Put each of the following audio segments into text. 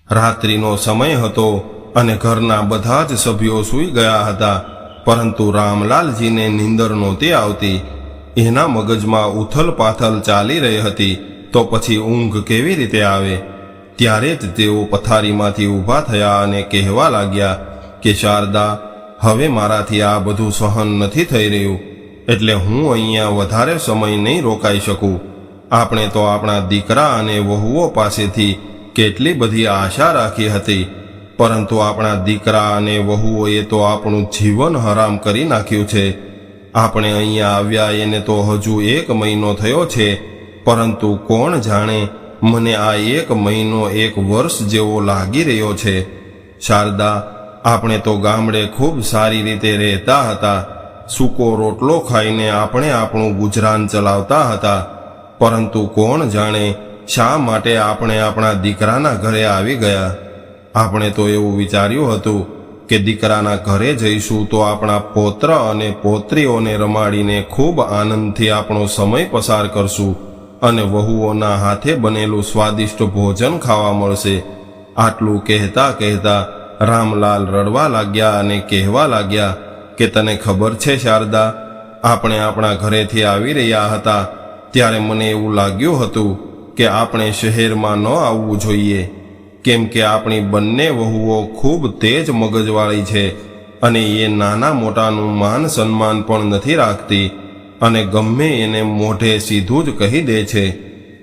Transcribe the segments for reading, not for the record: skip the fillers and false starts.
રાત્રિનો સમય હતો અને ઘરના બધા જ સભ્યો સૂઈ ગયા હતા, પરંતુ રામલાલજીને નીંદર નહોતી આવતી. એના મગજમાં ઉથલ પાથલ ચાલી રહી હતી, તો પછી ઊંઘ કેવી રીતે આવે? ત્યારે જ તેઓ પથારીમાંથી ઊભા થયા અને કહેવા લાગ્યા કે શારદા, હવે મારાથી આ બધું સહન નથી થઈ રહ્યું, એટલે હું અહીંયા વધારે સમય નહીં રોકાઈ શકું. આપણે તો આપણા દીકરા અને વહુઓ પાસેથી કેટલી બધી આશા રાખી હતી, પરંતુ આપણા દીકરા અને વહુઓએ તો આપણું જીવન હરામ કરી નાખ્યું છે. આપણે અહીંયા આવ્યા એને તો હજુ 1 મહિનો થયો છે, પરંતુ કોણ જાણે મને આ 1 મહિનો 1 વર્ષ જેવો લાગી રહ્યો છે. શારદા, આપણે તો ગામડે ખૂબ સારી રીતે રહેતા હતા. સૂકો રોટલો ખાઈને આપણે આપણું ગુજરાન ચલાવતા હતા, પરંતુ કોણ જાણે શા માટે આપણે આપણા દીકરાના ઘરે આવી ગયા. આપણે તો એવું વિચાર્યું હતું કે દીકરાના ઘરે જઈશું તો આપણા પૌત્ર અને પૌત્રીઓને રમાડીને ખૂબ આનંદથી આપણો સમય પસાર કરશું અને વહુઓના હાથે બનેલું સ્વાદિષ્ટ ભોજન ખાવા મળશે. આટલું કહેતા કહેતા રામલાલ રડવા લાગ્યા અને કહેવા લાગ્યા કે તને ખબર છે શારદા, આપણે આપણા ઘરેથી આવી રહ્યા હતા ત્યારે મને એવું લાગ્યું હતું કે આપણે શહેરમાં ન આવવું જોઈએ, કેમ કે આપણી બંને વહુઓ ખૂબ તેજ મગજવાળી છે અને એ નાના મોટાનું માન સન્માન પણ નથી રાખતી અને ગમે એને મોઢે સીધું જ કહી દે છે.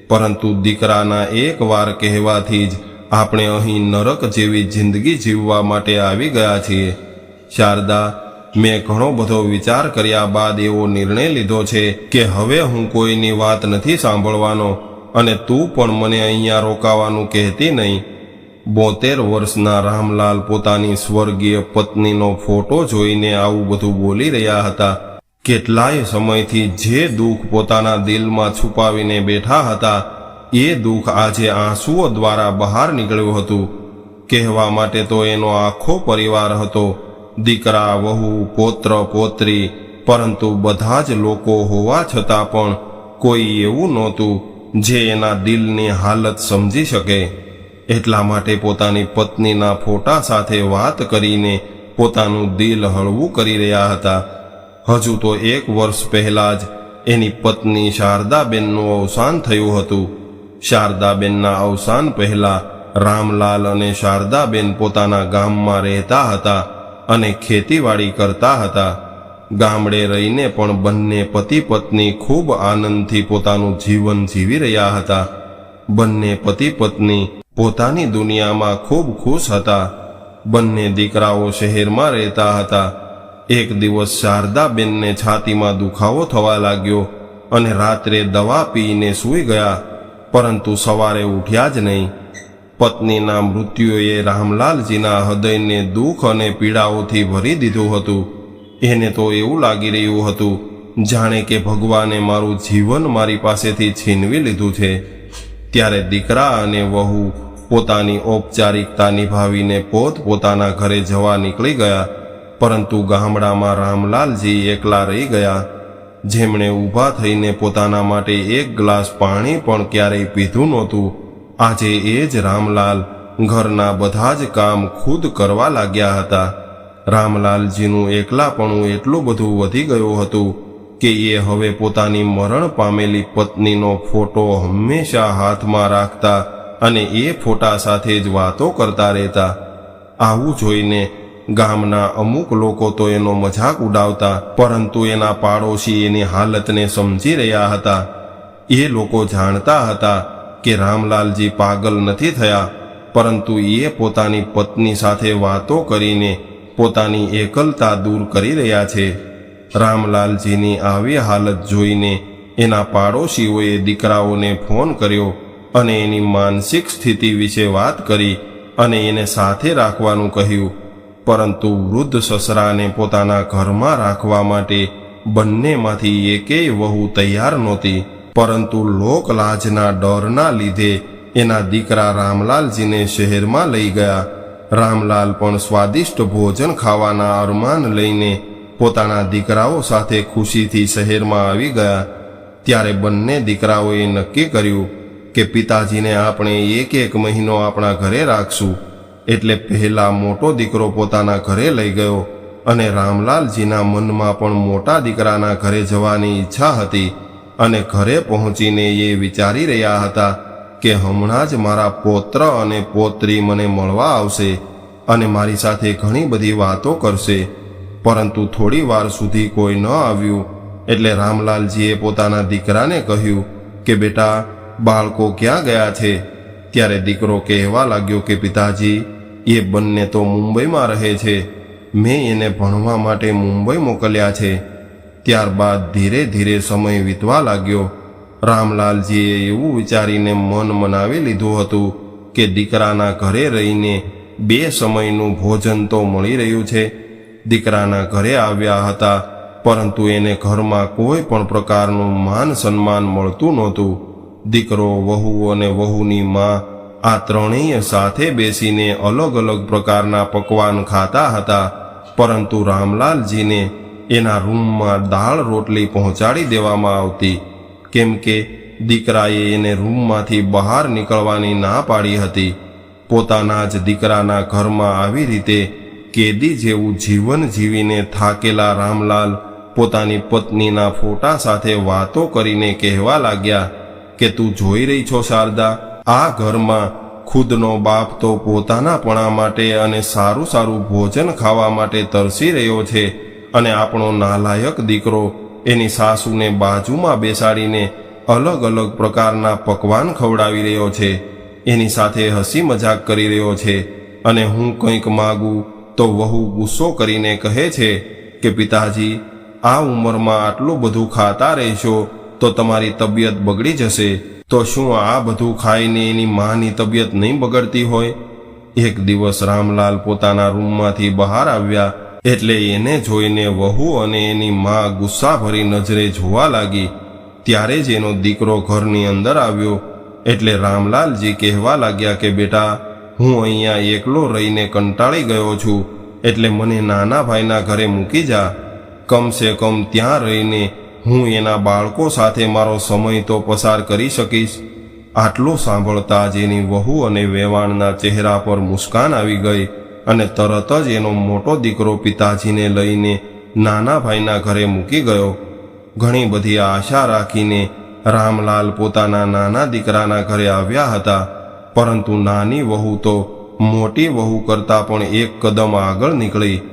પરંતુ દીકરાના એક વાર કહેવાથી જ આપણે અહીં નરક જેવી જિંદગી જીવવા માટે આવી ગયા છીએ. શારદા, મેં ઘણો બધો વિચાર કર્યા બાદ એવો નિર્ણય લીધો છે કે હવે હું કોઈની વાત નથી સાંભળવાનો અને તું પણ મને અહીંયા રોકાવાનું કહેતી નહીં. 72 વર્ષના રામલાલ પોતાની સ્વર્ગીય પત્નીનો ફોટો જોઈને આવું બધું બોલી રહ્યા હતા. કેટલાય સમયથી જે દુઃખ પોતાના દિલમાં છુપાવીને બેઠા હતા, એ દુઃખ આજે આંસુઓ દ્વારા બહાર નીકળ્યું હતું. કહેવા માટે તો એનો આખો પરિવાર હતો, દીકરા, વહુ, પૌત્ર, પૌત્રી, પરંતુ બધા જ લોકો હોવા છતાં પણ કોઈ એવું નહોતું જે એના દિલની હાલત સમજી શકે. એટલા માટે પોતાની પત્નીના ફોટા સાથે વાત કરીને પોતાનું દિલ હળવું કરી રહ્યા હતા. હજુ તો 1 વર્ષ પહેલાં જ એની પત્ની શારદાબેનનું અવસાન થયું હતું. શારદાબેનના અવસાન પહેલાં રામલાલ અને શારદાબેન પોતાના ગામમાં રહેતા હતા અને ખેતીવાડી કરતા હતા. ગામડે રહીને પણ બંને પતિ પત્ની ખૂબ આનંદથી પોતાનું જીવન જીવી રહ્યા હતા. બંને પતિ પત્ની પોતાની દુનિયામાં ખૂબ ખુશ હતા. બંને દીકરાઓ શહેરમાં રહેતા હતા. એક દિવસ શારદાબેનને છાતીમાં દુખાવો થવા લાગ્યો અને રાત્રે દવા પીને સૂઈ ગયા, પરંતુ સવારે ઉઠ્યા જ નહીં. પત્નીના મૃત્યુએ રામલાલજીના હૃદયને દુઃખ અને પીડાઓથી ભરી દીધું હતું. એને તો એવું લાગી રહ્યું હતું જાણે કે ભગવાને મારું જીવન મારી પાસેથી છીનવી લીધું છે. ત્યારે દીકરા અને વહુ પોતાની ઔપચારિકતા નિભાવીને પોતાના ઘરે જવા નીકળી ગયા, પરંતુ ગામડામાં રામલાલજી એકલા રહી ગયા, જેમણે ઊભા થઈને પોતાના માટે 1 ગ્લાસ પાણી પણ ક્યારેય પીધું નહોતું. આજે એ જ રામલાલ ઘરના બધા જ કામ ખુદ કરવા લાગ્યા હતા. રામલાલજીનું એકલાપણું એટલું બધું વધી ગયું હતું કે એ હવે પોતાની મરણ પામેલી પત્નીનો ફોટો હંમેશા હાથમાં રાખતા અને એ ફોટા સાથે જ વાતો કરતા રહેતા. આવું જોઈને ગામના અમુક લોકો તો એનો મજાક ઉડાવતા, પરંતુ એના પાડોશી એની હાલતને સમજી રહ્યા હતા. એ લોકો જાણતા હતા કે રામલાલજી પાગલ નથી થયા, પરંતુ એ પોતાની પત્ની સાથે વાતો કરીને પોતાની એકલતા દૂર કરી રહ્યા છે. રામલાલજીની આવી હાલત જોઈને એના પાડોશીઓએ દીકરાઓને ફોન કર્યો અને એની માનસિક સ્થિતિ વિશે વાત કરી અને એને સાથે રાખવાનું કહ્યું. પરંતુ વૃદ્ધ સસરાને પોતાના ઘરમાં રાખવા માટે બંનેમાંથી એકેય વહુ તૈયાર નહોતી, પરંતુ લોકલાજના ડરના લીધે એના દીકરા રામલાલજીને શહેરમાં લઈ ગયા. રામલાલ પણ સ્વાદિષ્ટ ભોજન ખાવાના અરમાન લઈને પોતાના દીકરાઓ સાથે ખુશીથી શહેરમાં આવી ગયા. ત્યારે બંને દીકરાઓએ નક્કી કર્યું કે પિતાજીને આપણે એક મહિનો આપણા ઘરે રાખશું. એટલે પહેલા મોટો દીકરો પોતાના ઘરે લઈ ગયો અને રામલાલજીના મનમાં પણ મોટા દીકરાના ઘરે જવાની ઈચ્છા હતી અને ઘરે પહોંચીને એ વિચારી રહ્યા હતા કે હમણાં જ મારા પૌત્ર અને પૌત્રી મને મળવા આવશે અને મારી સાથે ઘણી બધી વાતો કરશે. પરંતુ થોડી વાર સુધી કોઈ ન આવ્યું. એટલે રામલાલજીએ પોતાના દીકરાને કહ્યું કે બેટા, બાળકો ક્યાં ગયા છે? ત્યારે દીકરો કહેવા લાગ્યો કે પિતાજી, એ બંને તો મુંબઈમાં રહે છે. મેં એને ભણવા માટે મુંબઈ મોકલ્યા છે. ત્યારબાદ ધીરે ધીરે સમય વીતવા લાગ્યો. રામલાલજીએ એવું વિચારીને મન મનાવી લીધું હતું કે દીકરાના ઘરે રહીને 2 સમયનું ભોજન તો મળી રહ્યું છે. દીકરાના ઘરે આવ્યા હતા, પરંતુ એને ઘરમાં કોઈ પણ પ્રકારનું માન સન્માન મળતું નહોતું. દીકરો, વહુ અને વહુની માં આ ત્રણેય સાથે બેસીને અલગ અલગ પ્રકારના પકવાન ખાતા હતા, પરંતુ રામલાલજીને એના રૂમમાં દાળ રોટલી પહોંચાડી દેવામાં આવતી, કેમ કે દીકરાએ એને રૂમમાંથી બહાર નીકળવાની ના પાડી હતી. પોતાના જ દીકરાના ઘરમાં આવી રીતે કેદી જેવું જીવન જીવીને થાકેલા રામલાલ પોતાની પત્નીના ફોટા સાથે વાતો કરીને કહેવા લાગ્યા કે તું જોઈ રહી છો શારદા, આ ઘરમાં ખુદનો બાપ તો પોતાનાપણા માટે અને સારું સારું ભોજન ખાવા માટે તરસી રહ્યો છે, અને આપણો નાલાયક દીકરો એની સાસુને બાજુમાં બેસાડીને અલગ અલગ પ્રકારના પકવાન ખવડાવી રહ્યો છે, એની સાથે હસી મજાક કરી રહ્યો છે. અને હું કંઈક માગું તો વહુ ગુસ્સો કરીને કહે છે કે પિતાજી, આ ઉંમરમાં આટલું બધું ખાતા રહેશો તો તમારી તબિયત બગડી જશે. તો શું આ બધું ખાઈને એની માની તબિયત નહીં બગડતી હોય? એક દિવસ રામલાલ પોતાના રૂમમાંથી બહાર આવ્યા એટલે એને જોઈને વહુ અને એની માં ગુસ્સાભરી નજરે જોવા લાગી. ત્યારે જ એનો દીકરો ઘરની અંદર આવ્યો. એટલે રામલાલજી કહેવા લાગ્યા કે બેટા, હું અહીંયા એકલો રહીને કંટાળી ગયો છું, એટલે મને નાના ભાઈના ઘરે મૂકી જા. કમસે કમ ત્યાં રહીને હું એના બાળકો સાથે મારો સમય તો પસાર કરી શકીશ. આટલું સાંભળતા જ એની વહુ અને વેવાણના ચહેરા પર મુસ્કાન આવી ગઈ અને તરત જ એનો મોટો દીકરો પિતાજીને લઈને નાના ભાઈના ઘરે મૂકી ગયો. ઘણી બધી આશા રાખીને રામલાલ પોતાના નાના દીકરાના ઘરે આવ્યા હતા, પરંતુ નાની વહુ તો મોટી વહુ કરતાં પણ એક કદમ આગળ નીકળી.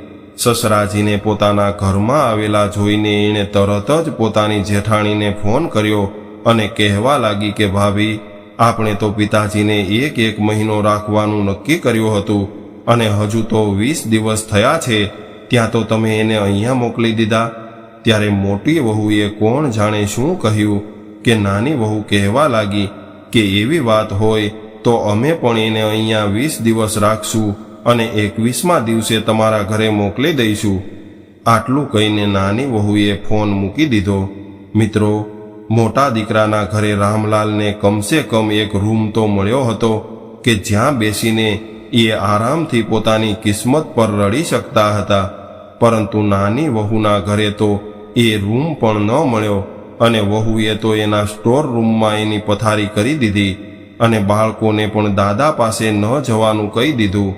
સસરાજીને પોતાના ઘરમાં આવેલા જોઈને એણે તરત જ પોતાની જેઠાણીને ફોન કર્યો અને કહેવા લાગી કે ભાભી, આપણે તો પિતાજીને એક મહિનો રાખવાનું નક્કી કર્યું હતું, અને હજુ તો 20 દિવસ થયા છે, ત્યાં તો તમે એને અહીંયા મોકલી દીધા. ત્યારે મોટી વહુએ કોણ જાણે શું કહ્યું કે નાની વહુ કહેવા લાગી કે એવી વાત હોય તો અમે પણ એને અહીંયા 20 દિવસ રાખશું અને 21મા દિવસે તમારા ઘરે મોકલી દઈશું. આટલું કહીને નાની વહુએ ફોન મૂકી દીધો. મિત્રો, મોટા દીકરાના ઘરે રામલાલને કમસે કમ એક રૂમ તો મળ્યો હતો કે જ્યાં બેસીને એ આરામથી પોતાની કિસ્મત પર રડી શકતા હતા, પરંતુ નાની વહુના ઘરે તો એ રૂમ પણ ન મળ્યો, અને વહુએ તો એના સ્ટોર રૂમમાં એની પથારી કરી દીધી અને બાળકોને પણ દાદા પાસે ન જવાનું કહી દીધું.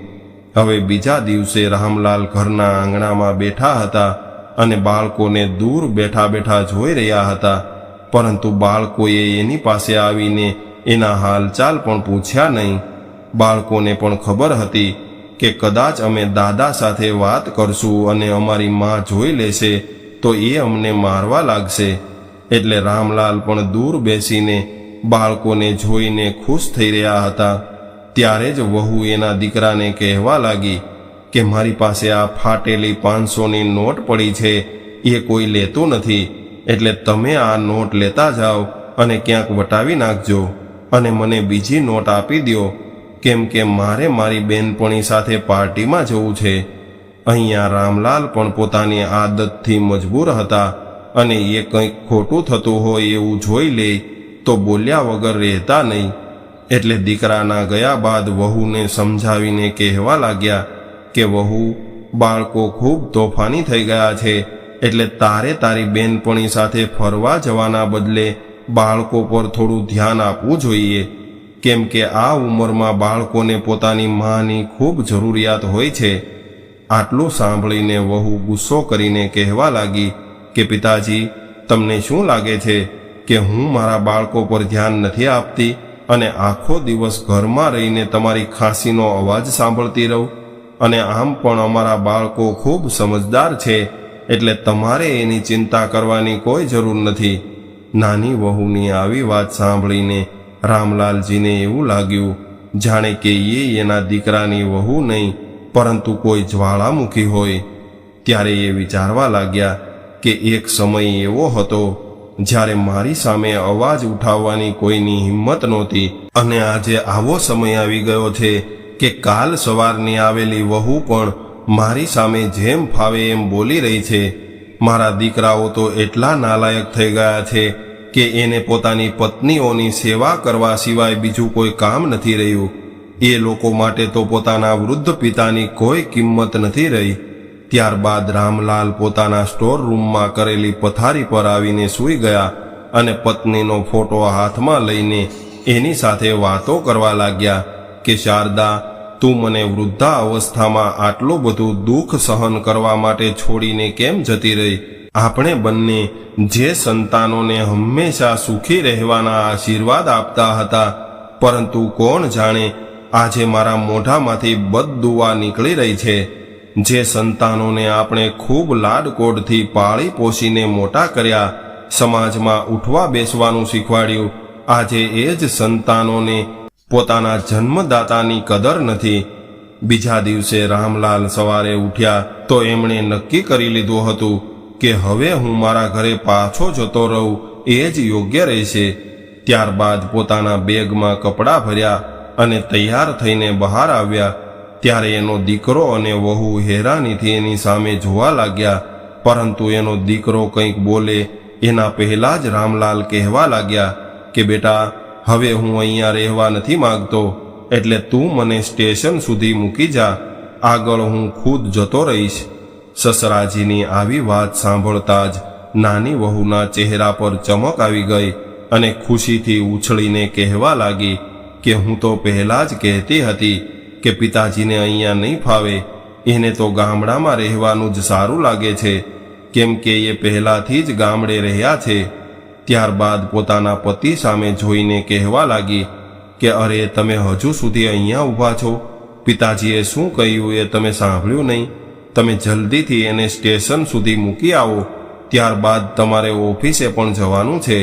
હવે બીજા દિવસે રામલાલ ઘરના આંગણામાં બેઠા હતા અને બાળકોને દૂર બેઠા બેઠા જોઈ રહ્યા હતા, પરંતુ બાળકોએ એની પાસે આવીને એના હાલચાલ પણ પૂછ્યા નહીં. બાળકોને પણ ખબર હતી કે કદાચ અમે દાદા સાથે વાત કરશું અને અમારી માં જોઈ લેશે તો એ અમને મારવા લાગશે. એટલે રામલાલ પણ દૂર બેસીને બાળકોને જોઈને ખુશ થઈ રહ્યા હતા. ત્યારે જ વહુ એના દીકરાને કહેવા લાગી કે મારી પાસે આ ફાટેલી 500ની નોટ પડી છે, એ કોઈ લેતું નથી, એટલે તમે આ નોટ લેતા જાઓ અને ક્યાંક વટાવી નાખજો અને મને બીજી નોટ આપી દો, કેમ કે મારે મારી બેનપણી સાથે પાર્ટીમાં જવું છે. અહીંયા રામલાલ પણ પોતાની આદતથી મજબૂર હતા અને એ કંઈક ખોટું થતું હોય એવું જોઈ લે તો બોલ્યા વગર રહેતા નહીં. એટલે દીકરાના ગયા બાદ વહુને સમજાવીને કહેવા લાગ્યા કે વહુ, બાળકો ખૂબ તોફાની થઈ ગયા છે, એટલે તારે તારી બેનપણી સાથે ફરવા જવાના બદલે બાળકો પર થોડું ધ્યાન આપવું જોઈએ. કેમ કે આ ઉંમરમાં બાળકોને પોતાની માની ખૂબ જરૂરિયાત હોય છે. આટલું સાંભળીને વહુ ગુસ્સો કરીને કહેવા લાગી કે પિતાજી, તમને શું લાગે છે કે હું મારા બાળકો પર ધ્યાન નથી આપતી અને આખો દિવસ ઘરમાં રહીને તમારી ખાંસીનો અવાજ સાંભળતી રહું? અને આમ પણ અમારા બાળકો ખૂબ સમજદાર છે, એટલે તમારે એની ચિંતા કરવાની કોઈ જરૂર નથી. નાની વહુની આવી વાત સાંભળીને રામલાલજીને એવું લાગ્યું જાણે કે એ એના દીકરાની વહુ નહીં પરંતુ કોઈ જ્વાળામુખી હોય. ત્યારે એ વિચારવા લાગ્યા કે એક સમય એવો હતો જ્યારે મારી સામે અવાજ ઉઠાવવાની કોઈની હિંમત નહોતી, અને આજે આવો સમય આવી ગયો છે કે કાલ સવારની આવેલી વહુ પણ મારી સામે જેમ ફાવે એમ બોલી રહી છે. મારા દીકરાઓ તો એટલા નાલાયક થઈ ગયા છે કે એને પોતાની પત્નીઓની સેવા કરવા સિવાય બીજું કોઈ કામ નથી રહ્યું. એ લોકો માટે તો પોતાના વૃદ્ધ પિતાની કોઈ કિંમત નથી રહી. ત્યારબાદ રામલાલ પોતાના સ્ટોર રૂમમાં કરેલી પથારી પર આવીને સૂઈ ગયા અને પત્નીનો ફોટો હાથમાં લઈને એની સાથે વાતો કરવા લાગ્યા કે શારદા, તું મને વૃદ્ધા અવસ્થામાં આટલું બધું દુઃખ સહન કરવા માટે છોડીને કેમ જતી રહી? આપણે બંને જે સંતાનોને હંમેશા સુખી રહેવાના આશીર્વાદ આપતા હતા, પરંતુ કોણ જાણે આજે મારા મોઢામાંથી બદદુઆ નીકળી રહી છે. જે સંતાનોને આપણે ખૂબ લાડકોડથી પાળી પોષીને મોટા કર્યા, સમાજમાં ઉઠવા બેસવાનું શીખવાડ્યું, આજે એ જ સંતાનોને પોતાના જન્મદાતાની કદર નથી. બીજા દિવસે રામલાલ સવારે ઉઠ્યા તો એમણે નક્કી કરી લીધું હતું કે હવે હું મારા ઘરે પાછો જતો રહું એ જ યોગ્ય રહેશે. ત્યારબાદ પોતાના બેગમાં કપડાં ભર્યા અને તૈયાર થઈને બહાર આવ્યા. ત્યારે એનો દીકરો અને વહુ હેરાનીથી એની સામે જોવા લાગ્યા, પરંતુ એનો દીકરો કંઈક બોલે એના પહેલા જ રામલાલ કહેવા લાગ્યા કે બેટા, હવે હું અહીંયા રહેવા નથી માંગતો, એટલે તું મને સ્ટેશન સુધી મૂકી જા. આગળ હું ખુદ જતો રહીશ. સસરાજીની આવી વાત સાંભળતા જ નાની વહુના ચહેરા પર ચમક આવી ગઈ અને ખુશીથી ઉછળીને કહેવા લાગી કે હું તો પહેલા જ કહેતી હતી કે પિતાજીને અહીંયા નહીં ફાવે, એને તો ગામડામાં રહેવાનું જ સારું લાગે છે, કેમ કે એ પહેલાથી જ ગામડે રહ્યા છે. ત્યારબાદ પોતાના પતિ સામે જોઈને કહેવા લાગી કે અરે, તમે હજુ સુધી અહીંયા ઊભા છો? પિતાજીએ શું કહ્યું એ તમે સાંભળ્યું નહીં? તમે જલ્દીથી એને સ્ટેશન સુધી મૂકી આવો, ત્યારબાદ તમારે ઓફિસે પણ જવાનું છે.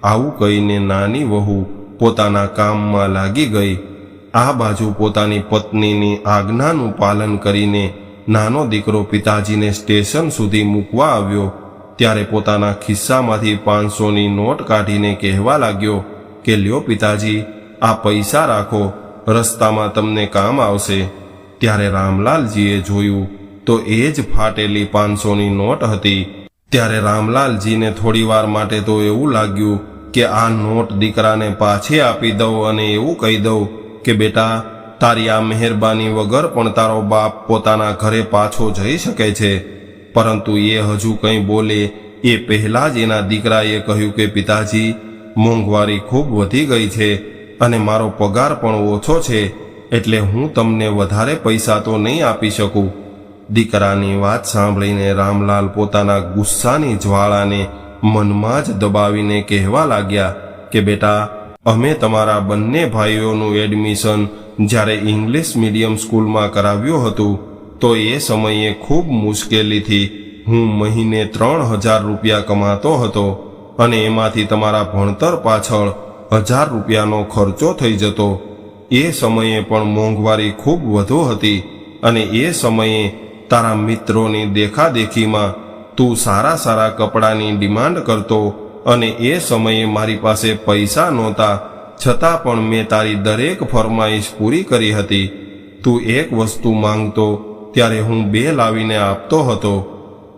આવું કહીને નાની વહુ પોતાના કામમાં લાગી ગઈ. આ બાજુ પોતાની પત્નીની આજ્ઞાનું પાલન કરીને નાનો દીકરો પિતાજીને સ્ટેશન સુધી મૂકવા આવ્યો. ત્યારે પોતાના ખિસ્સામાંથી 500ની નોટ કાઢીને કહેવા લાગ્યો કે લ્યો પિતાજી, આ પૈસા રાખો, રસ્તામાં તમને કામ આવશે. ત્યારે રામલાલજીએ જોયું તો એ જ ફાટેલી 500ની નોટ હતી. ત્યારે રામલાલજીને થોડીવાર માટે તો એવું લાગ્યું કે આ નોટ દીકરાને પાછી આપી દઉં અને એવું કહી દઉં કે બેટા, તારી આ મહેરબાની વગર પણ તારો બાપ પોતાના ઘરે પાછો જઈ શકે છે. પરંતુ એ હજુ કંઈ બોલે એ પહેલાં જ એના દીકરાએ કહ્યું કે પિતાજી, મોંઘવારી ખૂબ વધી ગઈ છે અને મારો પગાર પણ ઓછો છે, એટલે હું તમને વધારે પૈસા તો નહીં આપી શકું. દીકરાની વાત સાંભળીને રામલાલ પોતાના ગુસ્સાની જ્વાળાને મનમાં જ દબાવીને કહેવા લાગ્યા કે બેટા, અમે તમારા બંને ભાઈઓનું એડમિશન જ્યારે ઇંગ્લિશ મીડિયમ સ્કૂલમાં કરાવ્યું હતું તો એ સમયે ખૂબ મુશ્કેલીથી હું મહિને 3000 રૂપિયા કમાતો હતો, અને એમાંથી તમારા ભણતર પાછળ 1000 રૂપિયાનો ખર્ચો થઈ જતો. એ સમયે પણ મોંઘવારી ખૂબ વધુ હતી, અને એ સમયે તારા મિત્રોની દેખાદેખીમાં તું સારા સારા કપડાની ડિમાન્ડ કરતો, અને એ સમયે મારી પાસે પૈસા નહોતા, છતાં પણ મેં તારી દરેક ફરમાઈશ પૂરી કરી હતી. તું એક વસ્તુ માંગતો ત્યારે હું 2 લાવીને આપતો હતો.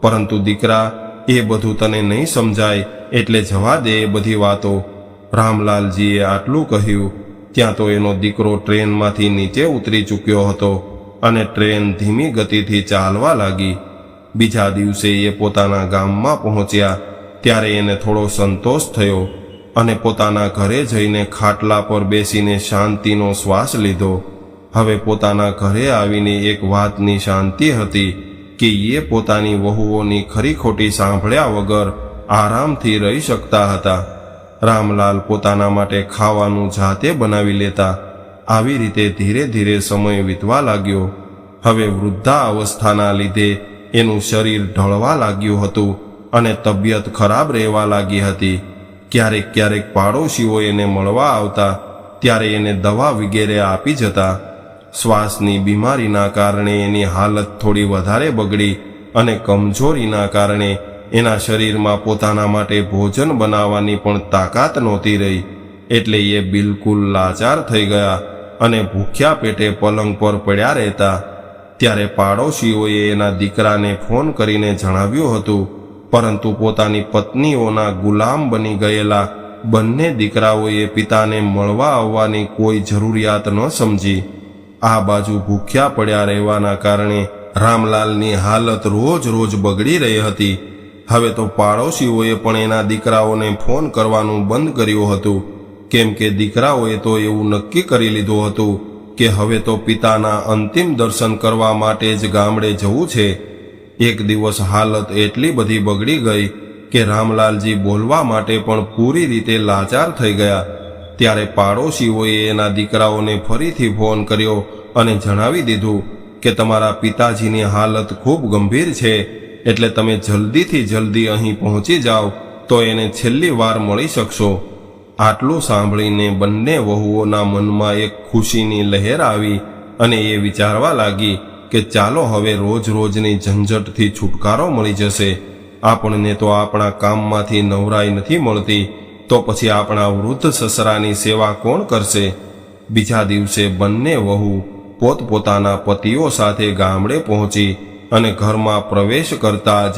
પરંતુ દીકરા, એ બધું તને નહીં સમજાય, એટલે જવા દે એ બધી વાતો. રામલાલજીએ આટલું કહ્યું ત્યાં તો એનો દીકરો ટ્રેનમાંથી નીચે ઉતરી ચૂક્યો હતો અને ટ્રેન ધીમી ગતિથી ચાલવા લાગી. બીજા દિવસે એ પોતાના ગામમાં પહોંચ્યા ત્યારે એને થોડો સંતોષ થયો અને પોતાના ઘરે જઈને ખાટલા પર બેસીને શાંતિનો શ્વાસ લીધો. હવે પોતાના ઘરે આવીને એક વાતની શાંતિ હતી કે એ પોતાની વહુઓની ખરી ખોટી સાંભળ્યા વગર આરામથી રહી શકતા હતા. રામલાલ પોતાના માટે ખાવાનું જાતે બનાવી લેતા. આવી રીતે ધીરે ધીરે સમય વીતવા લાગ્યો. હવે વૃદ્ધા અવસ્થાના લીધે એનું શરીર ઢળવા લાગ્યું હતું અને તબિયત ખરાબ રહેવા લાગી હતી. ક્યારેક ક્યારેક પાડોશીઓ એને મળવા આવતા ત્યારે એને દવા વગેરે આપી જતા. શ્વાસની બીમારીના કારણે એની હાલત થોડી વધારે બગડી અને કમજોરીના કારણે એના શરીરમાં પોતાના માટે ભોજન બનાવવાની પણ તાકાત નહોતી રહી. એટલે એ બિલકુલ લાચાર થઈ ગયા અને ભૂખ્યા પેટે પલંગ પર પડ્યા રહેતા. ત્યારે પાડોશીઓએ એના દીકરાને ફોન કરીને જણાવ્યું હતું, પરંતુ પોતાની પત્નીઓના ગુલામ બની ગયેલા બંને દીકરાઓએ પિતાને મળવા આવવાની કોઈ જરૂરિયાત ન સમજી. આ બાજુ ભૂખ્યા પડ્યા રહેવાના કારણે રામલાલની હાલત રોજ રોજ બગડી રહી હતી. હવે તો પાડોશીઓએ પણ એના દીકરાઓને ફોન કરવાનું બંધ કર્યું હતું, કેમ કે દીકરાઓએ તો એવું નક્કી કરી લીધું હતું કે હવે તો પિતાના અંતિમ દર્શન કરવા માટે જ ગામડે જવું છે. એક દિવસ હાલત એટલી બધી બગડી ગઈ કે રામલાલજી બોલવા માટે પણ પૂરી રીતે લાચાર થઈ ગયા. ત્યારે પાડોશીઓએ એના દીકરાઓને ફરીથી ફોન કર્યો અને જણાવી દીધું કે તમારા પિતાજીની હાલત ખૂબ ગંભીર છે, એટલે તમે જલ્દીથી જલ્દી અહીં પહોંચી જાઓ તો એને છેલ્લી વાર મળી શકશો. આટલું સાંભળીને બંને વહુઓના મનમાં એક ખુશીની લહેર આવી અને એ વિચારવા લાગી કે ચાલો હવે રોજ રોજની ઝંઝટથી છુટકારો મળી જશે. આપણને તો આપણા કામમાંથી નવરાઈ નથી મળતી, તો પછી આપણા વૃદ્ધ સસરાની સેવા કોણ કરશે? બીજા દિવસે બંને વહુ પોતપોતાના પતિઓ સાથે ગામડે પહોંચી અને ઘરમાં પ્રવેશ કરતા જ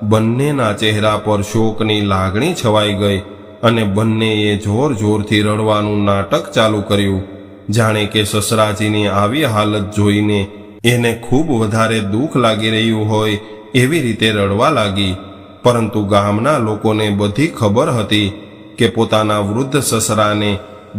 બંનેના ચહેરા પર શોકની લાગણી છવાઈ ગઈ અને બંનેએ જોર જોરથી રડવાનું નાટક ચાલુ કર્યું. જાણે કે સસરાજીની આવી હાલત જોઈને એને ખૂબ વધારે દુઃખ લાગી રહ્યું હોય એવી રીતે રડવા લાગી. પરંતુ ગામના લોકોને બધી ખબર હતી કે પોતાના વૃદ્ધ સસરાને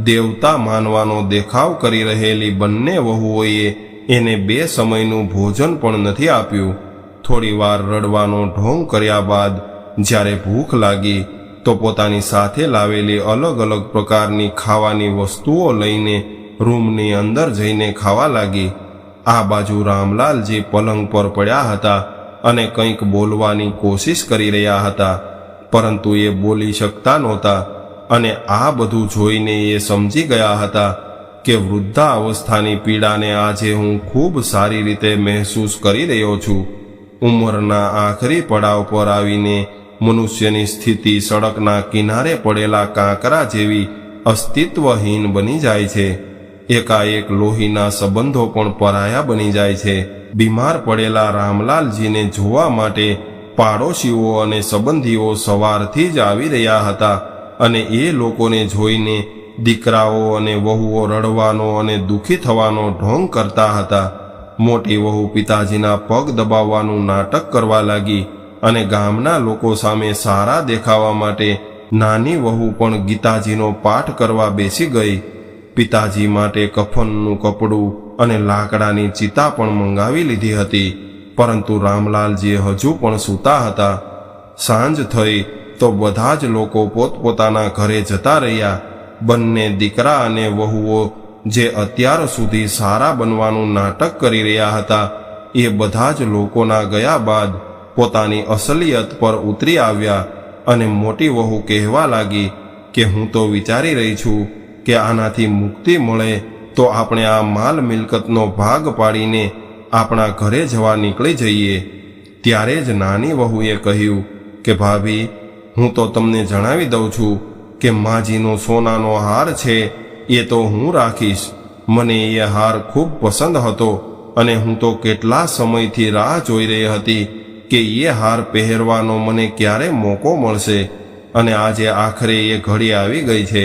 દેવતા માનવાનો દેખાવ કરી રહેલી બંને વહુઓએ એને 2 સમયનું ભોજન પણ નથી આપ્યું. થોડી વાર રડવાનો ઢોંગ કર્યા બાદ જ્યારે ભૂખ લાગી તો પોતાની સાથે લાવેલી અલગ અલગ પ્રકારની ખાવાની વસ્તુઓ લઈને રૂમની અંદર જઈને ખાવા લાગી. આ બાજુ રામલાલજી પલંગ પર પડ્યા હતા અને કંઈક બોલવાની કોશિશ કરી રહ્યા હતા, પરંતુ એ બોલી શકતા નહોતા. અને આ બધું જોઈને એ સમજી ગયા હતા કે વૃદ્ધાવસ્થાની પીડાને આજે હું ખૂબ સારી રીતે મહેસૂસ કરી રહ્યો છું. ઉંમરના આખરી પડાવ પર આવીને મનુષ્યની સ્થિતિ સડકના કિનારે પડેલા કાંકરા જેવી અસ્તિત્વહીન બની જાય છે. એકાએક લોહીના સંબંધો પણ પરાયા બની જાય છે. બીમાર પડેલા રામલાલજીને જોવા માટે પાડોશીઓ અને સંબંધીઓ સવારથી જ આવી રહ્યા હતા અને એ લોકોને જોઈને દીકરાઓ અને વહુઓ રડવાનો અને દુઃખી થવાનો ઢોંગ કરતા હતા. મોટી વહુ પિતાજીના પગ દબાવવાનું નાટક કરવા લાગી અને ગામના લોકો સામે સારા દેખાવા માટે નાની વહુ પણ ગીતાજીનો પાઠ કરવા બેસી ગઈ. પિતાજી માટે કફનનું કપડું અને લાકડાની ચિતા પણ મંગાવી લીધી હતી, પરંતુ રામલાલજી હજુ પણ સૂતા હતા. સાંજ થઈ તો બધા જ લોકો પોતપોતાના ઘરે જતા રહ્યા. બંને દીકરા અને વહુઓ જે અત્યાર સુધી સારા બનવાનું નાટક કરી રહ્યા હતા એ બધા જ લોકોના ગયા બાદ પોતાની અસલિયત પર ઉતરી આવ્યા અને મોટી વહુ કહેવા લાગી કે હું તો વિચારી રહી છું કે આનાથી મુક્તિ મળે તો આપણે આ માલ મિલકતનો ભાગ પાડીને આપણા ઘરે જવા નીકળી જઈએ. ત્યારે જ નાની વહુએ કહ્યું કે ભાભી, હું તો તમને જણાવી દઉં છું કે માજીનો સોનાનો હાર છે એ તો હું રાખીશ. મને એ હાર ખૂબ પસંદ હતો અને હું તો કેટલા સમયથી રાહ જોઈ રહી હતી કે એ હાર પહેરવાનો મને ક્યારે મોકો મળશે, અને આજે આખરે એ ઘડી આવી ગઈ છે.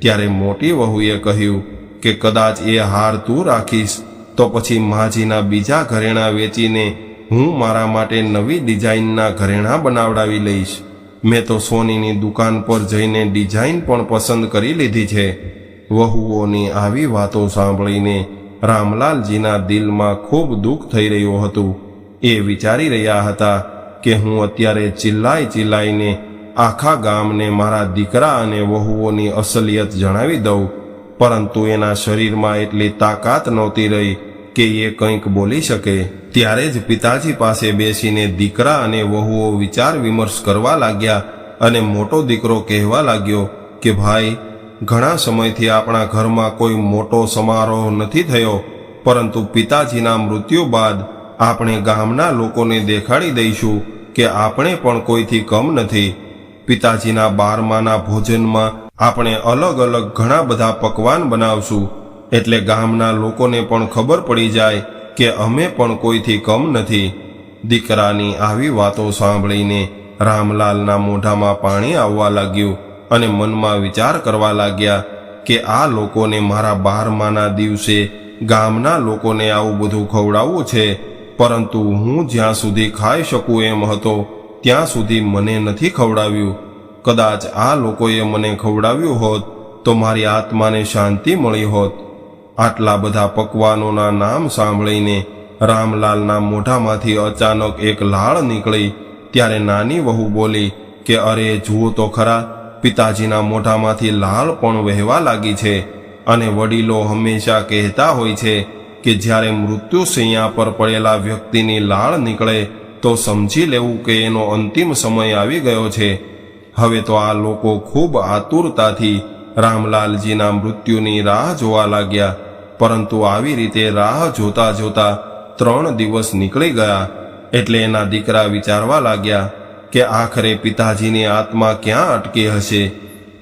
ત્યારે મોટી વહુએ કહ્યું કે કદાચ એ હાર તું રાખીશ તો પછી માજીના બીજા ઘરેણાં વેચીને હું મારા માટે નવી ડિઝાઇનના ઘરેણાં બનાવડાવી લઈશ. મેં તો સોનીની દુકાન પર જઈને ડિઝાઇન પણ પસંદ કરી લીધી છે. વહુઓની આવી વાતો સાંભળીને રામલાલજીના દિલમાં ખૂબ દુઃખ થઈ રહ્યું હતું. એ વિચારી રહ્યા હતા કે હું અત્યારે ચિલ્લાઈને આખા ગામને મારા દીકરા અને વહુઓની અસલિયત જણાવી દઉં, પરંતુ એના શરીરમાં એટલી તાકાત નહોતી રહી કે એ કંઈક બોલી શકે. ત્યારે જ પિતાજી પાસે બેસીને દીકરા અને વહુઓ વિચાર વિમર્શ કરવા લાગ્યા અને મોટો દીકરો કહેવા લાગ્યો કે ભાઈ, ઘણા સમયથી આપણા ઘરમાં કોઈ મોટો સમારોહ નથી થયો, પરંતુ પિતાજીના મૃત્યુ બાદ આપણે ગામના લોકોને દેખાડી દઈશું કે આપણે પણ કોઈથી કમ નથી. પિતાજીના 12માના ભોજનમાં આપણે અલગ અલગ ઘણા બધા પકવાન બનાવશું, એટલે ગામના લોકોને પણ ખબર પડી જાય કે અમે પણ કોઈથી કમ નથી. દીકરાની આવી વાતો સાંભળીને રામલાલના મોઢામાં પાણી આવવા લાગ્યું અને મનમાં વિચાર કરવા લાગ્યા કે આ લોકોને મારા 12માના દિવસે ગામના લોકોને આવું બધું ખવડાવવું છે, પરંતુ હું જ્યાં સુધી ખાઈ શકું એમ હતો ત્યાં સુધી મને નથી ખવડાવ્યું. કદાચ આ લોકોએ મને ખવડાવ્યું હોત તો મારી આત્માને શાંતિ મળી હોત. આટલા બધા પકવાનોના નામ સાંભળીને રામલાલના મોઢામાંથી અચાનક એક લાળ નીકળી. ત્યારે નાની વહુ બોલી કે અરે જુઓ તો ખરા, પિતાજીના મોઢામાંથી લાળ પણ વહેવા લાગી છે. અને વડીલો હંમેશા કહેતા હોય છે કે જ્યારે મૃત્યુશૈયા પર પડેલા વ્યક્તિની લાળ નીકળે તો સમજી લેવું કે એનો અંતિમ સમય આવી ગયો છે. હવે તો આ લોકો ખૂબ આતુરતાથી રામલાલજીના મૃત્યુની રાહ જોવા લાગ્યા, પરંતુ આવી રીતે રાહ જોતા જોતા 3 દિવસ નીકળી ગયા. એટલે એના દીકરા વિચારવા લાગ્યા કે આખરે પિતાજીની આત્મા ક્યાં અટકી હશે.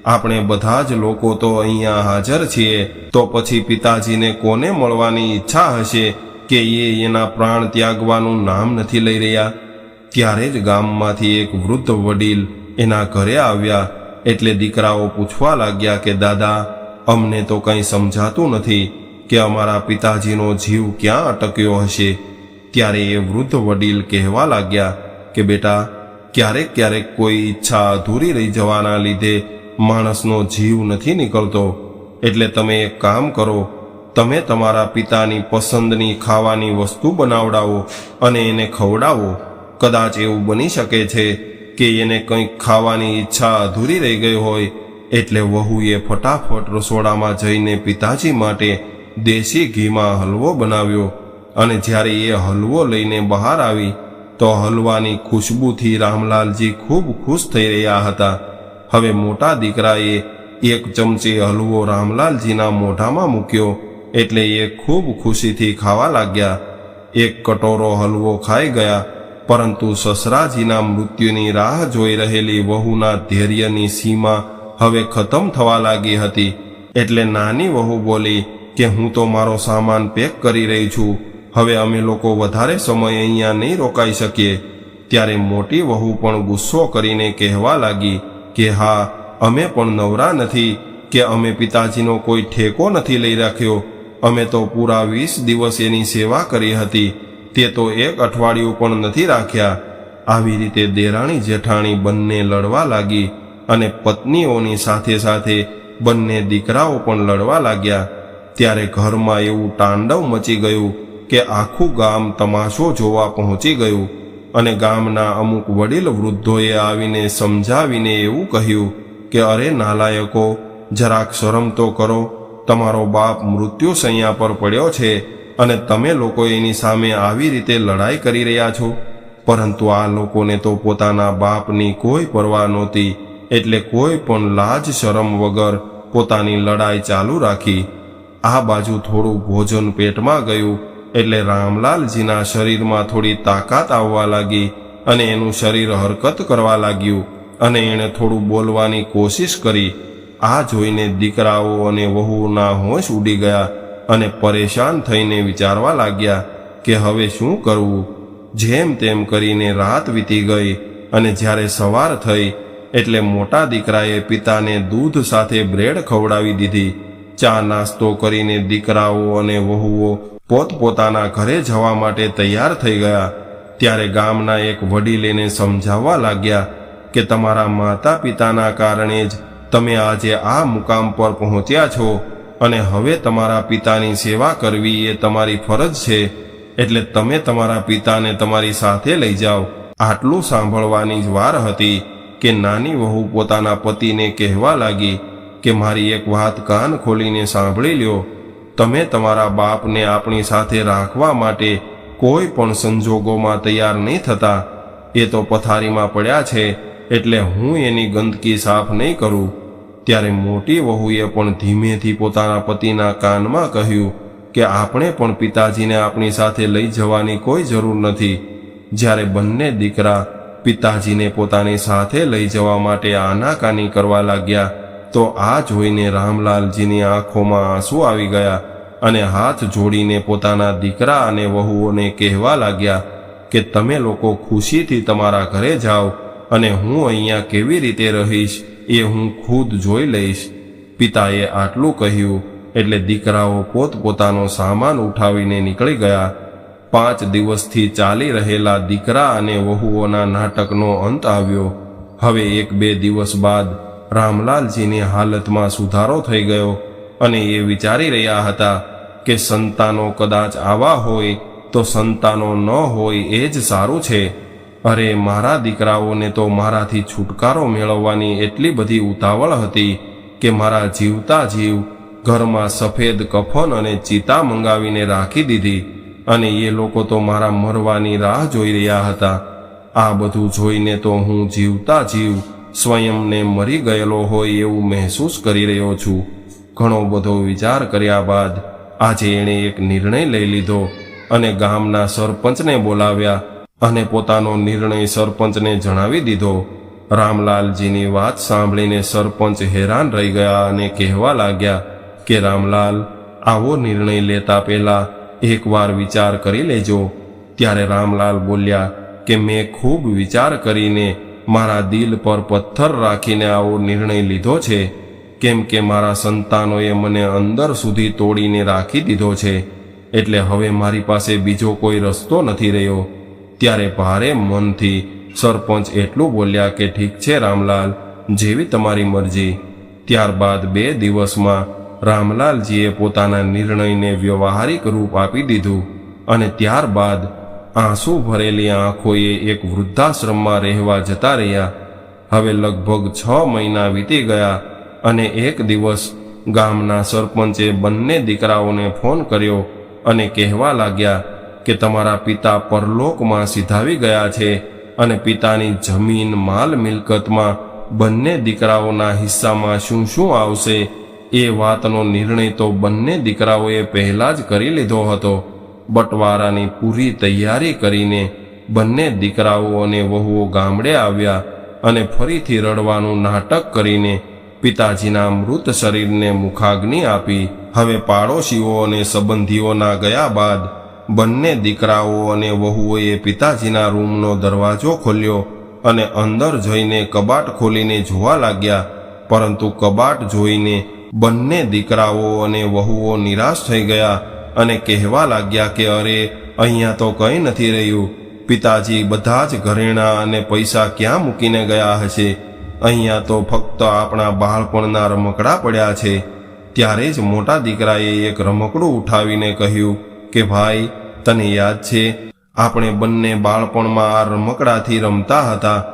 આપણે બધા જ લોકો તો અહીંયા હાજર છીએ, તો પછી પિતાજીને કોને મળવાની ઈચ્છા હશે કે એ એના પ્રાણ ત્યાગવાનું નામ નથી લઈ રહ્યા. ત્યારે જ ગામમાંથી એક વૃદ્ધ વડીલ એના ઘરે આવ્યા. એટલે દીકરાઓ પૂછવા લાગ્યા કે દાદા, અમને તો કંઈ સમજાતું નથી કે અમારા પિતાજીનો જીવ ક્યાં અટક્યો હશે. ત્યારે એ વૃદ્ધ વડીલ કહેવા લાગ્યા કે બેટા, ક્યારેક ક્યારેક કોઈ ઈચ્છા અધૂરી રહી જવાના લીધે માણસનો જીવ નથી નીકળતો. એટલે તમે એક કામ કરો, તમે તમારા પિતાની પસંદની ખાવાની વસ્તુ બનાવડાવો અને એને ખવડાવો. કદાચ એવું બની શકે છે કે એને કંઈક ખાવાની ઈચ્છા અધૂરી રહી ગઈ હોય. એટલે વહુએ ફટાફટ રસોડામાં જઈને પિતાજી માટે દેશી ઘીમાં હલવો બનાવ્યો. અને જ્યારે એ હલવો લઈને બહાર આવી તો હલવાની ખુશ્બુથી રામલાલજી ખૂબ ખુશ થઈ રહ્યા હતા. હવે મોટા દીકરાએ 1 ચમચી હલવો રામલાલજીના મોઢામાં મૂક્યો. એટલે એ ખૂબ ખુશીથી ખાવા લાગ્યા. 1 કટોરો હલવો ખાઈ ગયા, પરંતુ સસરાજીના મૃત્યુની રાહ જોઈ રહેલી વહુના ધૈર્યની સીમા હવે ખતમ થવા લાગી હતી. એટલે નાની વહુ બોલી કે હું તો મારો સામાન પેક કરી રહી છું, હવે અમે લોકો વધારે સમય અહીંયા નહીં રોકાઈ શકીએ. ત્યારે મોટી વહુ પણ ગુસ્સો કરીને કહેવા લાગી કે હા, અમે પણ નવરા નથી કે અમે પિતાજીનો કોઈ ઠેકો નથી લઈ રાખ્યો. અમે તો પૂરા 20 દિવસ એની સેવા કરી હતી, તે તો 1 અઠવાડિયું પણ નથી રાખ્યા. આવી રીતે દેરાણી જેઠાણી બંને લડવા લાગી અને પત્નીઓની સાથે સાથે બંને દીકરાઓ પણ લડવા લાગ્યા. ત્યારે ઘરમાં એવું તાંડવ મચી ગયું કે આખું ગામ તમાશો જોવા પહોંચી ગયું. અને ગામના અમુક વડીલ વૃદ્ધોએ આવીને સમજાવીને એવું કહ્યું કે અરે નાલાયકો, જરાક શરમ તો કરો. તમારો બાપ મૃત્યુશૈયા પર પડ્યો છે અને તમે લોકો એની સામે આવી રીતે લડાઈ કરી રહ્યા છો. પરંતુ આ લોકોને તો પોતાના બાપની કોઈ પરવા નહોતી. એટલે કોઈ પણ લાજ શરમ વગર પોતાની લડાઈ ચાલુ રાખી. આ બાજુ થોડું ભોજન પેટમાં ગયું એટલે રામલાલજીના શરીરમાં થોડી તાકાત આવવા લાગી અને એનું શરીર હરકત કરવા લાગ્યું અને એણે થોડું બોલવાની કોશિશ કરી. આ જોઈને દીકરાઓ અને વહુના હોશ ઉડી ગયા અને પરેશાન થઈને વિચારવા લાગ્યા કે હવે શું કરવું. જેમ તેમ કરીને રાત વીતી ગઈ અને જ્યારે સવાર થઈ એટલે મોટા દીકરાએ પિતાને દૂધ સાથે બ્રેડ ખવડાવી દીધી. ચા નાસ્તો કરીને દીકરાઓ અને વહુઓ પોતપોતાના ઘરે જવા માટે તૈયાર થઈ ગયા. ત્યારે ગામના એક વડીલ એને સમજાવવા લાગ્યા કે તમારા માતા પિતાના કારણે જ તમે આજે આ મુકામ પર પહોંચ્યા છો અને હવે તમારા પિતાની સેવા કરવી એ તમારી ફરજ છે, એટલે તમે તમારા પિતાને તમારી સાથે લઈ જાઓ. આટલું સાંભળવાની જ વાર હતી કે નાની વહુ પોતાના પતિને કહેવા લાગી કે મારી એક વાત કાન ખોલીને સાંભળી લ્યો. તમે તમારા બાપને આપણી સાથે રાખવા માટે કોઈ પણ સંજોગોમાં તૈયાર નહીં થતા. એ તો પથારીમાં પડ્યા છે, એટલે હું એની ગંદકી સાફ નહીં કરું. ત્યારે મોટી વહુએ પણ ધીમેથી પોતાના પતિના કાનમાં કહ્યું કે આપણે પણ પિતાજીને આપણી સાથે લઈ જવાની કોઈ જરૂર નથી. જ્યારે બંને દીકરા પિતાજીને પોતાની સાથે લઈ જવા માટે આનાકાની કરવા લાગ્યા તો આ જોઈને રામલાલજીની આંખોમાં આંસુ આવી ગયા અને હાથ જોડીને પોતાના દીકરા અને વહુઓને કહેવા લાગ્યા કે તમે લોકો ખુશીથી તમારા ઘરે જાઓ અને હું અહીંયા કેવી રીતે રહીશ એ હું ખુદ જોઈ લઈશ. પિતાએ આટલું કહ્યું એટલે દીકરાઓ પોતપોતાનો સામાન ઉઠાવીને નીકળી ગયા. 5 દિવસથી ચાલી રહેલા દીકરા અને વહુઓના નાટકનો અંત આવ્યો. હવે 1-2 દિવસ બાદ રામલાલજીની હાલતમાં સુધારો થઈ ગયો અને એ વિચારી રહ્યા હતા કે સંતાનો કદાચ આવા હોય તો સંતાનો ન હોય એ જ સારું છે. અરે મારા દીકરાઓને તો મારાથી છુટકારો મેળવવાની એટલી બધી ઉતાવળ હતી કે મારા જીવતા જીવ ઘરમાં સફેદ કફન અને ચિતા મંગાવીને રાખી દીધી અને એ લોકો તો મારા મરવાની રાહ જોઈ રહ્યા હતા. આ બધું જોઈને તો હું જીવતા જીવ સ્વયંને મરી ગયેલો હોય એવું મહેસૂસ કરી રહ્યો છું. ઘણો બધો વિચાર કર્યા બાદ આજે એણે એક નિર્ણય લઈ લીધો અને ગામના સરપંચને બોલાવ્યા અને પોતાનો નિર્ણય સરપંચને જણાવી દીધો. રામલાલજીની વાત સાંભળીને સરપંચ હેરાન રહી ગયા અને કહેવા લાગ્યા કે રામલાલ, આવો નિર્ણય લેતા પહેલા એકવાર વિચાર કરી લેજો. ત્યારે રામલાલ બોલ્યા કે મેં ખૂબ વિચાર કરીને મારા દિલ પર પથ્થર રાખીને આવો નિર્ણય લીધો છે, કેમ કે મારા સંતાનોએ મને અંદર સુધી તોડીને રાખી દીધો છે, એટલે હવે મારી પાસે બીજો કોઈ રસ્તો નથી રહ્યો. ત્યારે ભારે મનથી સરપંચ એટલું બોલ્યા કે ઠીક છે રામલાલ, જેવી તમારી મરજી. ત્યારબાદ 2 દિવસમાં રામલાલજીએ પોતાના નિર્ણયને વ્યવહારિક રૂપ આપી દીધું અને ત્યારબાદ આંસુ ભરેલી આંખોએ એક વૃદ્ધાશ્રમમાં રહેવા જતા રહ્યા. હવે લગભગ 6 મહિના વીતી ગયા અને એક દિવસ ગામના સરપંચે બંને દીકરાઓને ફોન કર્યો અને કહેવા લાગ્યા કે તમારા પિતા પરલોકમાં સિધાવી ગયા છે અને પિતાની જમીન માલ મિલકતમાં બંને દીકરાઓના હિસ્સામાં શું શું આવશે એ વાતનો નિર્ણય તો બંને દીકરાઓએ પહેલા જ કરી લીધો હતો. બટવારાની પૂરી તૈયારી કરીને બંને દીકરાઓ અને વહુઓ ગામડે આવ્યા અને ફરીથી રડવાનું નાટક કરીને પિતાજીના મૃત શરીરને મુખાગ્નિ આપી. હવે પાડોશીઓ અને સંબંધીઓના ગયા બાદ બંને દીકરાઓ અને વહુઓએ પિતાજીના રૂમનો દરવાજો ખોલ્યો અને અંદર જઈને કબાટ ખોલીને જોવા લાગ્યા. પરંતુ કબાટ જોઈને બંને દીકરાઓ અને વહુઓ નિરાશ થઈ ગયા અને કહેવા લાગ્યા કે અરે, અહીંયા તો કંઈ નથી રહ્યું. પિતાજી બધા જ ઘરેણાં અને પૈસા ક્યાં મૂકીને ગયા હશે? અહીંયા તો ફક્ત આપણા બાળપણના રમકડા પડ્યા છે. ત્યારે જ મોટા દીકરાએ એક રમકડું ઉઠાવીને કહ્યું કે ભાઈ, તને યાદ છે આપણે બંને બાળપણમાં આ રમકડાથી રમતા હતા.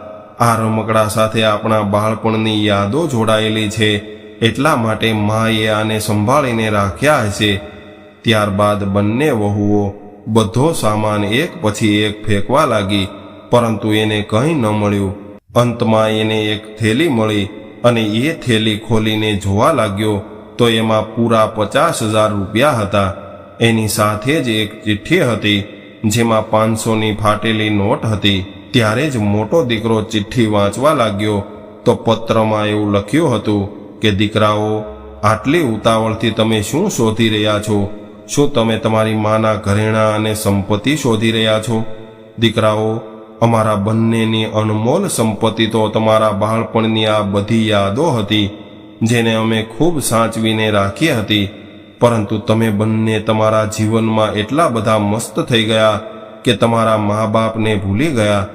આ રમકડા સાથે આપણા બાળપણની યાદો જોડાયેલી છે, એટલા માટે માએ આને સંભાળીને રાખ્યા હશે. ત્યારબાદ બંને વહુઓ બધો સામાન એક પછી એક ફેંકવા લાગી, પરંતુ એને કંઈ ન મળ્યું. અંતમાં એને એક થેલી મળી અને એ થેલી ખોલીને જોવા લાગ્યો તો એમાં પૂરા 50,000 રૂપિયા હતા. એની સાથે જ એક ચિઠ્ઠી હતી જેમાં 500ની ફાટેલી નોટ હતી. ત્યારે જ મોટો દીકરો ચિઠ્ઠી વાંચવા લાગ્યો તો પત્રમાં એવું લખ્યું હતું કે દીકરાઓ, આટલી ઉતાવળથી તમે શું શોધી રહ્યા છો? શું તમે તમારી માના ઘરેણાં અને સંપત્તિ શોધી રહ્યા છો? દીકરાઓ, અમારા બંનેની અનમોલ સંપત્તિ તો તમારા બાળપણની આ બધી યાદો હતી જેને અમે ખૂબ સાચવીને રાખી હતી, પરંતુ તમે બંને તમારા જીવનમાં એટલા બધા મસ્ત થઈ ગયા કે તમારા મા બાપને ભૂલી ગયા.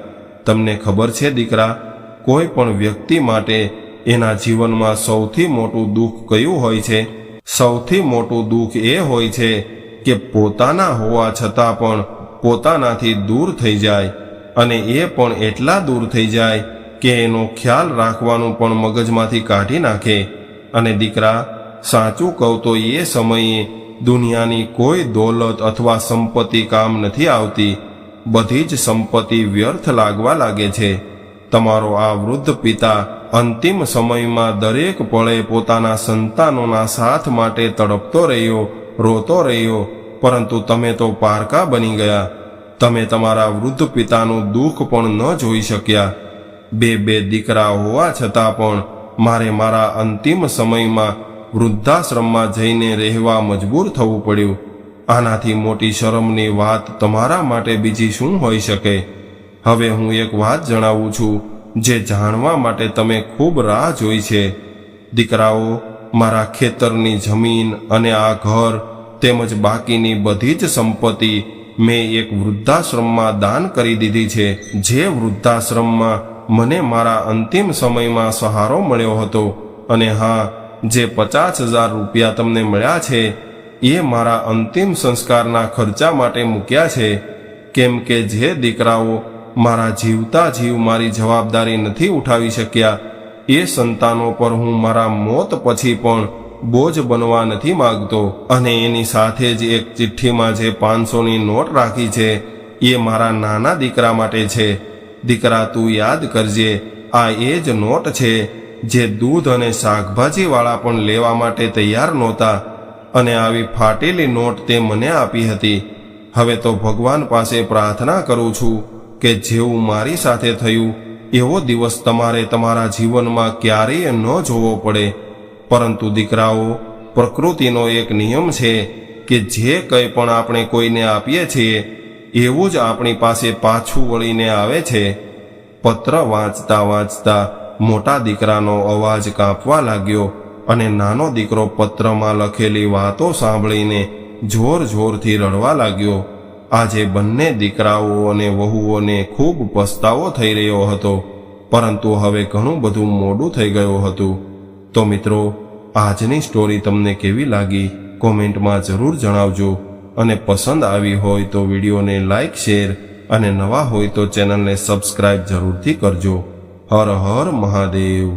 તમને ખબર છે દીકરા, કોઈ પણ વ્યક્તિ માટે એના જીવનમાં સૌથી મોટું દુઃખ કયું હોય છે? સૌથી મોટું દુઃખ એ હોય છે કે પોતાના હોવા છતાં પણ પોતાનાથી દૂર થઈ જાય, અને એ પણ એટલા દૂર થઈ જાય કે એનો ખ્યાલ રાખવાનું પણ મગજમાંથી કાઢી નાખે. અને દીકરા, સાચું કહું તો એ સમયે દુનિયાની કોઈ દોલત અથવા સંપત્તિ કામ નથી આવતી. બધી જ સંપત્તિ વ્યર્થ લાગવા લાગે છે. તમારો આ વૃદ્ધ પિતા અંતિમ સમયમાં દરેક પળે પોતાના સંતાનોના સાથ માટે તડપતો રહ્યો, રોતો રહ્યો, પરંતુ તમે તો પારકા બની ગયા. તમે તમારા વૃદ્ધ પિતાનું દુઃખ પણ ન જોઈ શક્યા. બે દીકરા હોવા છતાં પણ મારે મારા અંતિમ સમયમાં વૃદ્ધાશ્રમમાં જઈને રહેવા મજબૂર થવું પડ્યું. આનાથી મોટી શરમની વાત તમારા માટે બીજી શું હોઈ શકે? હવે હું એક વાત જણાવું છું જે જાણવા માટે તમે ખૂબ રાહ જોઈ છે. દીકરાઓ, મારા ખેતરની જમીન અને આ ઘર તેમજ બાકીની બધી જ સંપત્તિ મેં એક વૃદ્ધાશ્રમમાં દાન કરી દીધી છે. જે વૃદ્ધાશ્રમમાં મને મારા અંતિમ સમયમાં સહારો મળ્યો હતો. અને હા, જે 50,000 રૂપિયા તમને મળ્યા છે એ મારા અંતિમ સંસ્કારના ખર્ચા માટે મૂક્યા છે. કેમ કે જે દીકરાઓ મારા જીવતા જીવ મારી જવાબદારી નથી ઉઠાવી શક્યા, એ સંતાનો પર હું મારા મોત પછી પણ બોજ બનવા નથી માંગતો. અને એની સાથે જ એક ચિઠ્ઠીમાં જે 500ની નોટ રાખી છે એ મારા નાના દીકરા માટે છે. દીકરા, તું યાદ કરજે, આ એ જ નોટ છે જે દૂધ અને શાકભાજીવાળા પણ લેવા માટે તૈયાર નહોતા, અને આવી ફાટેલી નોટ તે મને આપી હતી. હવે તો ભગવાન પાસે પ્રાર્થના કરું છું કે જેવું મારી સાથે થયું એવો દિવસ તમારે તમારા જીવનમાં ક્યારેય ન જોવો પડે. પરંતુ દીકરાઓ, પ્રકૃતિનો એક નિયમ છે કે જે કંઈ પણ આપણે કોઈને આપીએ છીએ એવું જ આપણી પાસે પાછું વળીને આવે છે. પત્ર વાંચતા વાંચતા મોટા દીકરાનો અવાજ કાંપવા લાગ્યો, અને નાનો દીકરો પત્રમાં લખેલી વાતો સાંભળીને જોરથી રડવા લાગ્યો. આજે બંને દીકરાઓ અને વહુઓને ખૂબ પસ્તાવો થઈ રહ્યો હતો, પરંતુ હવે ઘણું બધું મોડું થઈ ગયું હતું. તો મિત્રો, આજની સ્ટોરી તમને કેવી લાગી કોમેન્ટમાં જરૂર જણાવજો. અને પસંદ આવી હોય તો વિડીયોને લાઈક, શેર અને નવા હોય તો ચેનલને સબસ્ક્રાઇબ જરૂરથી કરજો. હર હર મહાદેવ.